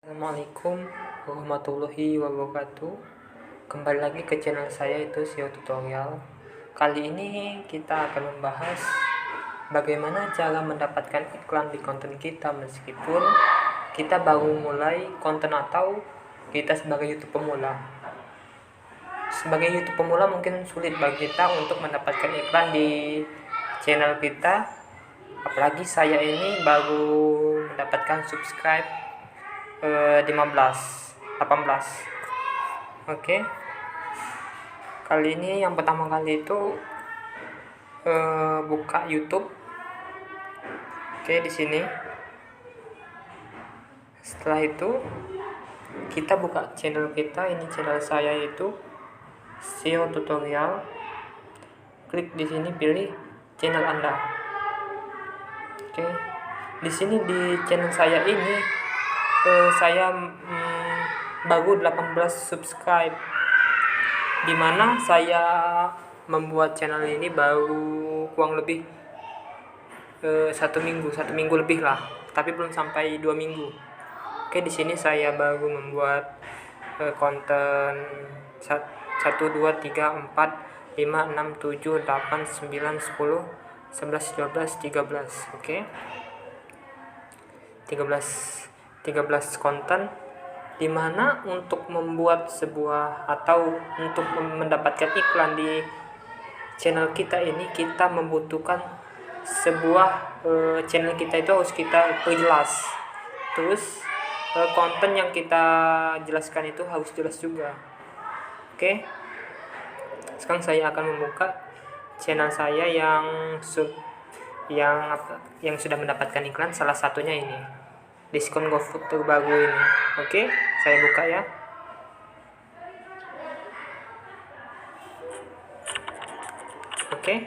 Assalamualaikum warahmatullahi wabarakatuh. Kembali lagi ke channel saya, itu SEO tutorial. Kali ini kita akan membahas bagaimana cara mendapatkan iklan di konten kita meskipun kita baru mulai konten atau kita sebagai YouTube pemula. Sebagai YouTube pemula mungkin sulit bagi kita untuk mendapatkan iklan di channel kita. Apalagi saya ini baru mendapatkan subscribe 18. Oke. Kali ini yang pertama kali itu buka YouTube. Oke, di sini. Setelah itu kita buka channel kita. Ini channel saya itu SEO tutorial. Klik di sini, pilih channel Anda. Oke. Di sini di channel saya ini saya baru 18 subscribe, dimana saya membuat channel ini baru kurang lebih satu minggu lebih lah, tapi belum sampai 2 minggu. Oke, di sini saya baru membuat konten 1, 2, 3, 4, 5, 6, 7, 8, 9, 10, 11, 12, 13. Oke, 13 konten, dimana untuk membuat sebuah atau untuk mendapatkan iklan di channel kita ini, kita membutuhkan sebuah channel kita itu harus kita perjelas. Terus konten yang kita jelaskan itu harus jelas juga. Oke, sekarang saya akan membuka channel saya yang sudah mendapatkan iklan. Salah satunya ini, diskon GoFood terbaru ini. Oke, saya buka ya. Oke.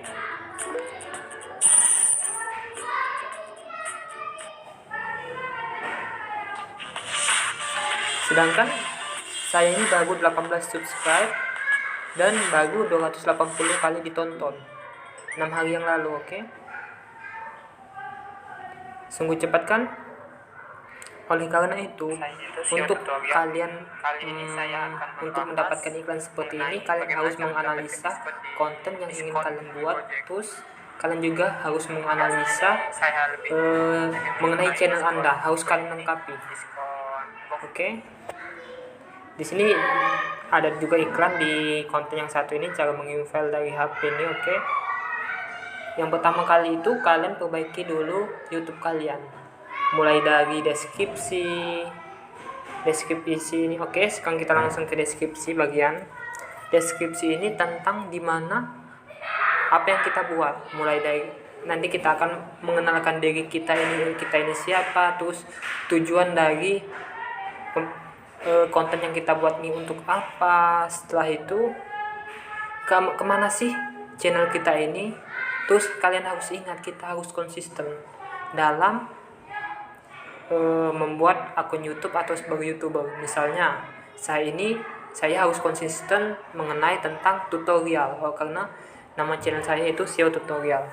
Sedangkan saya ini baru 18 subscribe dan baru 280 kali ditonton 6 hari yang lalu. Oke. Sungguh cepat kan? Oleh karena itu, untuk kalian untuk mendapatkan iklan seperti ini, kalian harus menganalisa konten yang ingin kalian buat. Terus kalian juga harus menganalisa mengenai channel Anda, harus kalian lengkapi. Oke. Di sini ada juga iklan di konten yang satu ini, cara mengirim file dari HP ini. Oke. Yang pertama kali itu kalian perbaiki dulu YouTube kalian, mulai dari deskripsi ini. Oke, sekarang kita langsung ke deskripsi. Bagian deskripsi ini tentang dimana apa yang kita buat, mulai dari nanti kita akan mengenalkan diri kita ini siapa, terus tujuan dari konten yang kita buat ini untuk apa, setelah itu kemana sih channel kita ini. Terus kalian harus ingat, kita harus konsisten dalam membuat akun YouTube atau sebagai YouTuber. Misalnya saya harus konsisten mengenai tentang tutorial, karena nama channel saya itu SEO tutorial.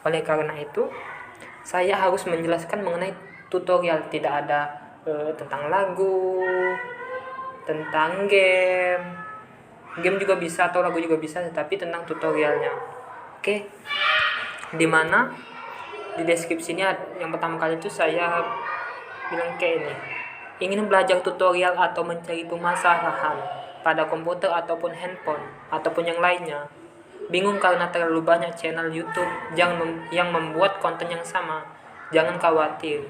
Oleh karena itu saya harus menjelaskan mengenai tutorial, tidak ada tentang lagu, tentang game juga bisa, atau lagu juga bisa, tapi tentang tutorialnya. Oke, dimana di deskripsinya yang pertama kali itu saya bilang kayak ini: ingin belajar tutorial atau mencari permasalahan pada komputer ataupun handphone ataupun yang lainnya, bingung karena terlalu banyak channel YouTube yang membuat konten yang sama? Jangan khawatir,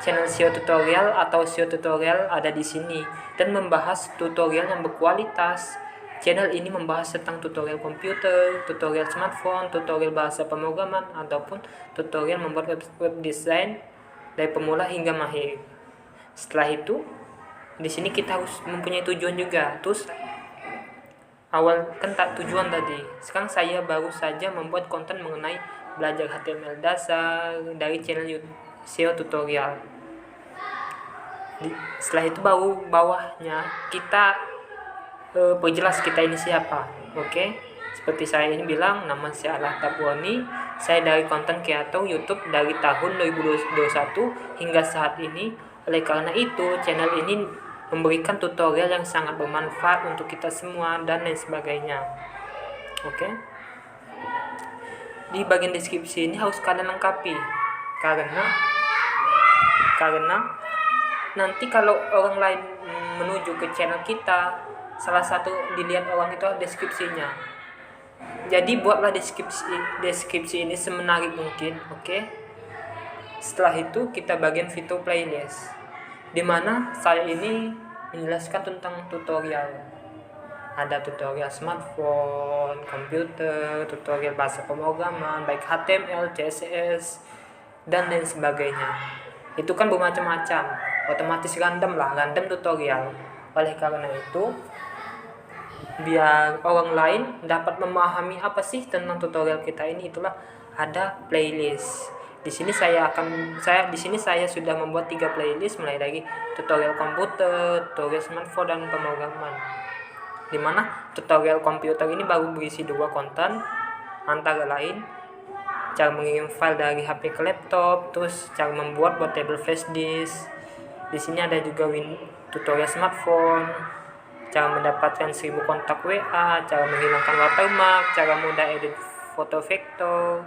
channel SEO tutorial atau SEO tutorial ada di sini dan membahas tutorial yang berkualitas. Channel ini membahas tentang tutorial komputer, tutorial smartphone, tutorial bahasa pemrograman, ataupun tutorial membuat web design dari pemula hingga mahir. Setelah itu, di sini kita harus mempunyai tujuan juga. Terus awal kan tak tujuan tadi. Sekarang saya baru saja membuat konten mengenai belajar HTML dasar dari channel YouTube SEO tutorial. Setelah itu baru bawahnya kita perjelas kita ini siapa. Oke, seperti saya ini bilang, nama saya Alah Tabwani, saya dari konten kreator YouTube dari tahun 2021 hingga saat ini. Oleh karena itu, channel ini memberikan tutorial yang sangat bermanfaat untuk kita semua dan lain sebagainya. Oke. Di bagian deskripsi ini harus kalian lengkapi karena nanti kalau orang lain menuju ke channel kita, salah satu dilihat orang itu deskripsinya. Jadi buatlah deskripsi ini semenarik mungkin, oke? Setelah itu kita bagian fitur playlist, di mana saya ini menjelaskan tentang tutorial. Ada tutorial smartphone, komputer, tutorial bahasa pemrograman, baik HTML, CSS, dan lain sebagainya. Itu kan bermacam-macam, otomatis random tutorial. Oleh karena itu, biar orang lain dapat memahami apa sih tentang tutorial kita ini, itulah ada playlist. Di sini saya sudah membuat 3 playlist, mulai dari tutorial komputer, tutorial smartphone, dan pemrograman. Dimana tutorial komputer ini baru berisi 2 konten, antara lain cara mengirim file dari HP ke laptop, terus cara membuat portable flash disk. Di sini ada juga tutorial smartphone, cara mendapatkan 1000 kontak WA, cara menghilangkan watermark, cara mudah edit foto vektor,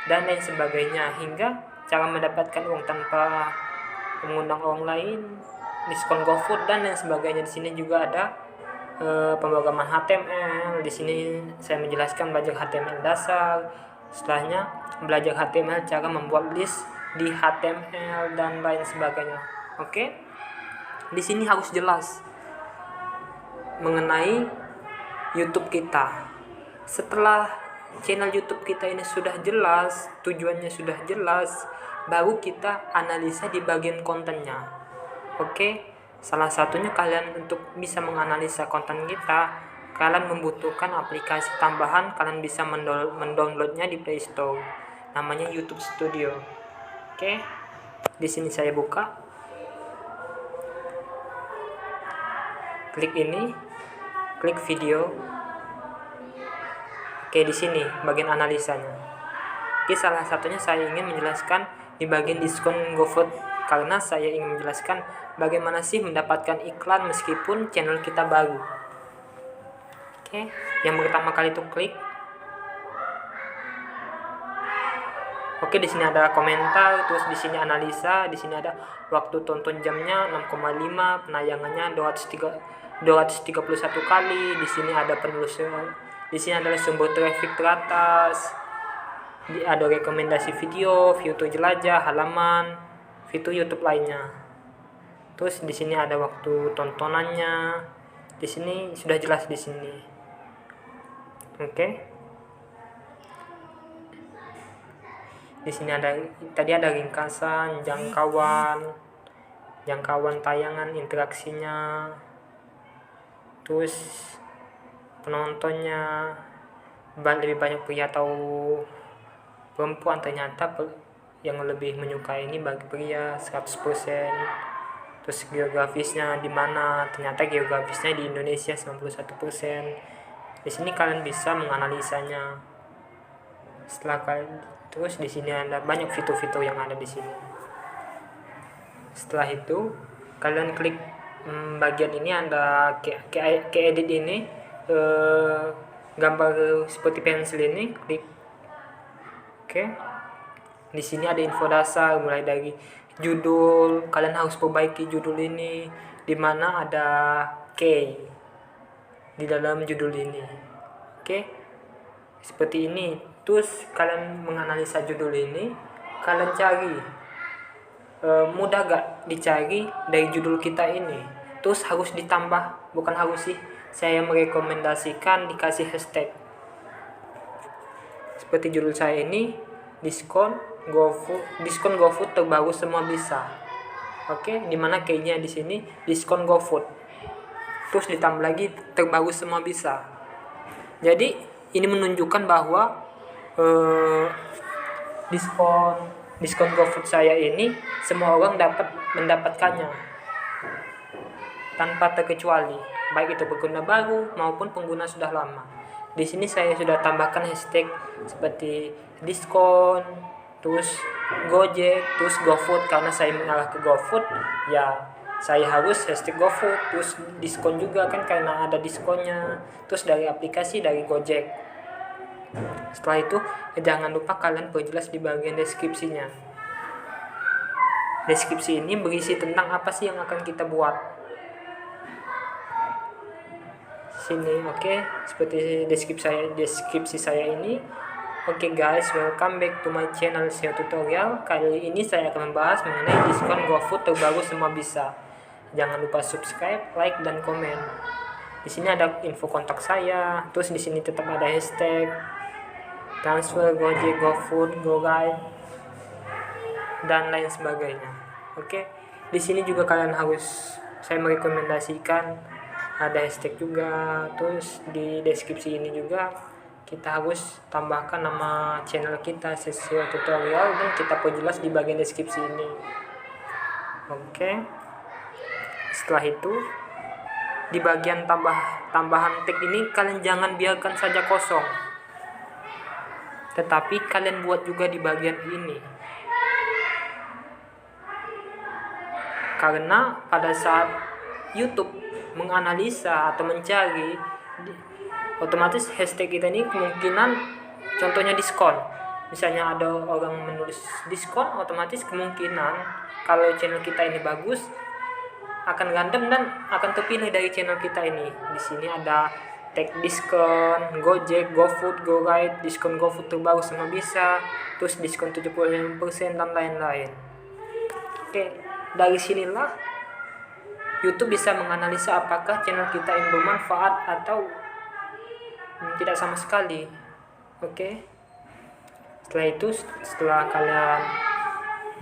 dan lain sebagainya, hingga cara mendapatkan uang tanpa mengundang orang lain, diskon GoFood, dan lain sebagainya. Di sini juga ada pemrograman HTML. Di sini saya menjelaskan belajar HTML dasar, setelahnya belajar HTML, cara membuat list di HTML, dan lain sebagainya. Oke. Di sini harus jelas mengenai YouTube kita. Setelah channel YouTube kita ini sudah jelas, tujuannya sudah jelas, baru kita analisa di bagian kontennya. Oke, salah satunya kalian untuk bisa menganalisa konten kita, kalian membutuhkan aplikasi tambahan. Kalian bisa mendownloadnya di Play Store, namanya YouTube Studio. Oke, di sini saya buka, klik ini, klik video. Oke, di sini bagian analisanya. Oke, salah satunya saya ingin menjelaskan di bagian diskon GoFood, karena saya ingin menjelaskan bagaimana sih mendapatkan iklan meskipun channel kita baru. Oke, yang pertama kali itu klik. Oke, di sini ada komentar, terus di sini analisa, di sini ada waktu tonton jamnya 6,5, penayangannya 231 kali. Di sini ada penelusuran. Di sini adalah sumber traffic teratas. Ada rekomendasi video jelajah, halaman, fitur YouTube lainnya. Terus di sini ada waktu tontonannya. Di sini sudah jelas di sini. Oke. Di sini tadi ada ringkasan, jangkauan tayangan, interaksinya. Terus penontonnya, lebih banyak pria atau perempuan. Ternyata yang lebih menyukai ini bagi pria 100%. Terus geografisnya di mana, ternyata geografisnya di Indonesia 91%. Di sini kalian bisa menganalisanya. Terus di sini ada banyak fitur-fitur yang ada di sini. Setelah itu kalian klik bagian ini, ada ke edit ini, gambar seperti pensil ini, klik. Oke. Di sini ada info dasar, mulai dari judul, kalian harus perbaiki judul ini, di mana ada key di dalam judul ini. Oke. Seperti ini. Terus kalian menganalisa judul ini, kalian cari mudah gak dicari dari judul kita ini. Terus harus ditambah, bukan harus sih, saya merekomendasikan dikasih hashtag. Seperti judul saya ini, diskon GoFood terbaru semua bisa. Oke, dimana kayaknya di sini diskon GoFood. Terus ditambah lagi terbaru semua bisa. Jadi ini menunjukkan bahwa diskon GoFood saya ini semua orang dapat mendapatkannya tanpa terkecuali, baik itu pengguna baru maupun pengguna sudah lama. Di sini saya sudah tambahkan hashtag seperti diskon, terus Gojek, terus GoFood. Karena saya mengarah ke GoFood, ya saya harus hashtag GoFood. Terus diskon juga kan karena ada diskonnya. Terus dari aplikasi dari Gojek. Setelah itu jangan lupa kalian perjelas di bagian deskripsinya. Deskripsi ini berisi tentang apa sih yang akan kita buat. Sini, oke. Seperti deskripsi saya ini. Oke guys, welcome back to my channel SEO tutorial. Kali ini saya akan membahas mengenai diskon GoFood terbaru semua bisa. Jangan lupa subscribe, like, dan komen. Di sini ada info kontak saya. Terus di sini tetap ada hashtag transfer, Gojek, GoFood, GoRide, dan lain sebagainya. Oke. Di sini juga kalian saya merekomendasikan ada hashtag juga. Terus di deskripsi ini juga kita harus tambahkan nama channel kita SEO tutorial dan kita perjelas di bagian deskripsi ini. Oke. Setelah itu di bagian tambahan tag ini kalian jangan biarkan saja kosong, tetapi kalian buat juga di bagian ini. Karena pada saat YouTube menganalisa atau mencari, otomatis hashtag kita ini kemungkinan, contohnya diskon. Misalnya ada orang menulis diskon, otomatis kemungkinan kalau channel kita ini bagus akan random dan akan terpilih dari channel kita ini. Di sini ada tag diskon, Gojek, GoFood, GoRide, diskon GoFood terbaru semua bisa, terus diskon 75% dan lain-lain. Oke, dari sinilah YouTube bisa menganalisa apakah channel kita ini bermanfaat atau tidak sama sekali. Oke. Setelah itu, setelah kalian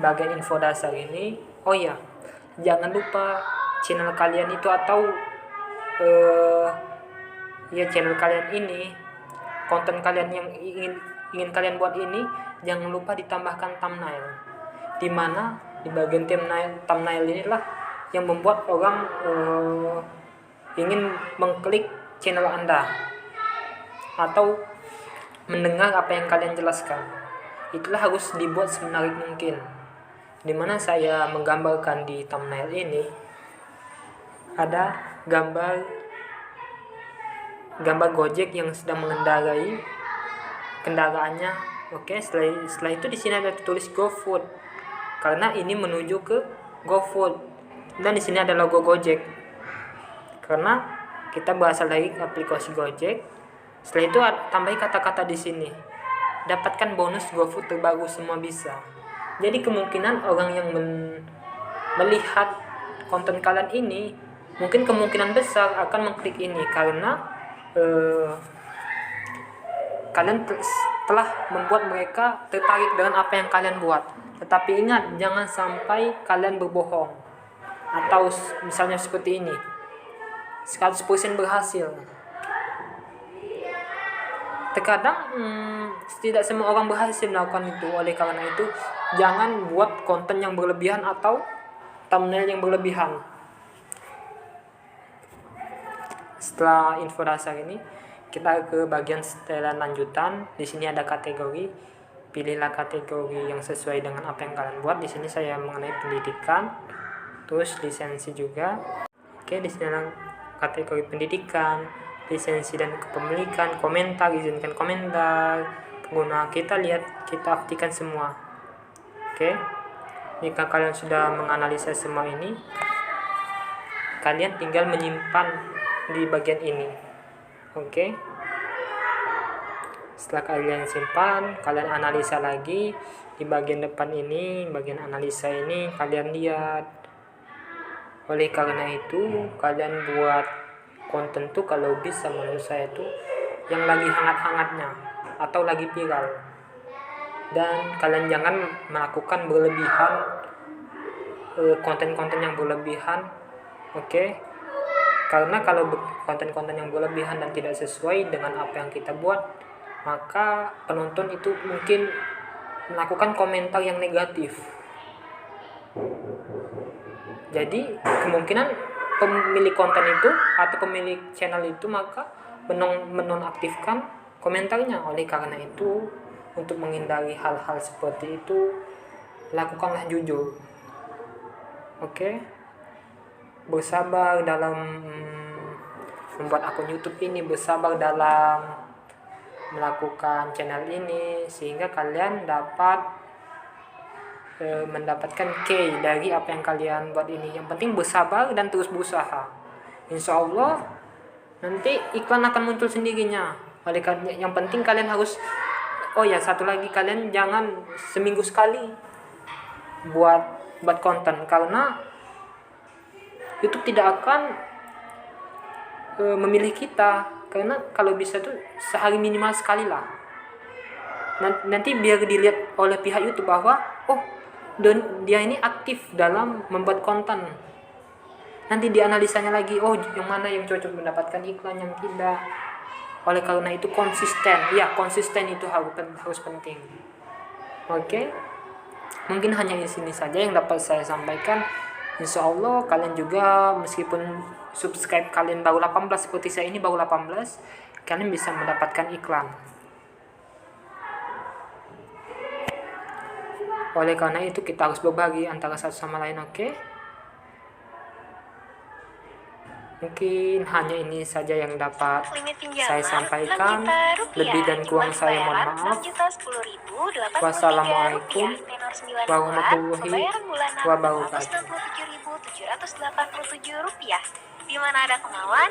bagian info dasar ini, oh ya, jangan lupa channel kalian itu atau channel kalian ini, konten kalian yang ingin kalian buat ini, jangan lupa ditambahkan thumbnail. Dimana di bagian thumbnail inilah yang membuat orang ingin mengklik channel Anda atau mendengar apa yang kalian jelaskan. Itulah harus dibuat semenarik mungkin. Dimana saya menggambarkan di thumbnail ini ada gambar Gojek yang sedang mengendarai kendaraannya. Oke, setelah itu di sini ada tulis GoFood karena ini menuju ke GoFood, dan di sini ada logo Gojek karena kita berasal dari aplikasi Gojek. Setelah itu tambahi kata-kata di sini, dapatkan bonus GoFood terbaru semua bisa. Jadi kemungkinan orang yang melihat konten kalian ini mungkin kemungkinan besar akan mengklik ini karena kalian telah membuat mereka tertarik dengan apa yang kalian buat. Tetapi ingat, jangan sampai kalian berbohong atau misalnya seperti ini 100% berhasil. Terkadang tidak semua orang berhasil melakukan itu. Oleh karena itu, jangan buat konten yang berlebihan atau thumbnail yang berlebihan. Setelah info dasar ini, kita ke bagian setelan lanjutan. Di sini ada kategori. Pilihlah kategori yang sesuai dengan apa yang kalian buat. Di sini saya mengenai pendidikan, terus lisensi juga. Oke, di sini ada kategori pendidikan, lisensi dan kepemilikan, komentar, izinkan komentar, pengguna. Kita aktifkan semua. Oke. Jika kalian sudah menganalisa semua ini, kalian tinggal menyimpan di bagian ini. Oke. Setelah kalian simpan, kalian analisa lagi di bagian depan ini, bagian analisa ini kalian lihat. Oleh karena itu, kalian buat konten tuh kalau bisa menurut saya tuh yang lagi hangat-hangatnya atau lagi viral. Dan kalian jangan melakukan berlebihan, konten-konten yang berlebihan. Oke. Karena kalau konten-konten yang berlebihan dan tidak sesuai dengan apa yang kita buat, maka penonton itu mungkin melakukan komentar yang negatif. Jadi kemungkinan pemilik konten itu atau pemilik channel itu maka menonaktifkan komentarnya. Oleh karena itu, untuk menghindari hal-hal seperti itu, lakukanlah jujur. Oke? Bersabar dalam membuat akun YouTube ini, bersabar dalam melakukan channel ini, sehingga kalian dapat mendapatkan key dari apa yang kalian buat ini. Yang penting bersabar dan terus berusaha. Insya Allah nanti iklan akan muncul sendirinya. Oleh karena yang penting kalian harus, oh ya satu lagi, kalian jangan seminggu sekali buat konten, karena YouTube tidak akan memilih kita. Karena kalau bisa tuh sehari minimal sekali lah. Nanti biar dilihat oleh pihak YouTube bahwa oh dia ini aktif dalam membuat konten. Nanti dianalisanya lagi, oh yang mana yang cocok mendapatkan iklan, yang tidak. Oleh karena itu konsisten. Ya, konsisten itu harus penting. Oke. Mungkin hanya di sini saja yang dapat saya sampaikan. Insya Allah kalian juga, meskipun subscribe kalian baru 18 seperti saya ini baru 18, kalian bisa mendapatkan iklan. Oleh karena itu kita harus berbagi antara satu sama lain. Oke? Mungkin hanya ini saja yang dapat saya sampaikan. Lebih dan kurang saya mohon maaf. Wassalamualaikum warahmatullahi wabarakatuh. Di mana ada kemauan,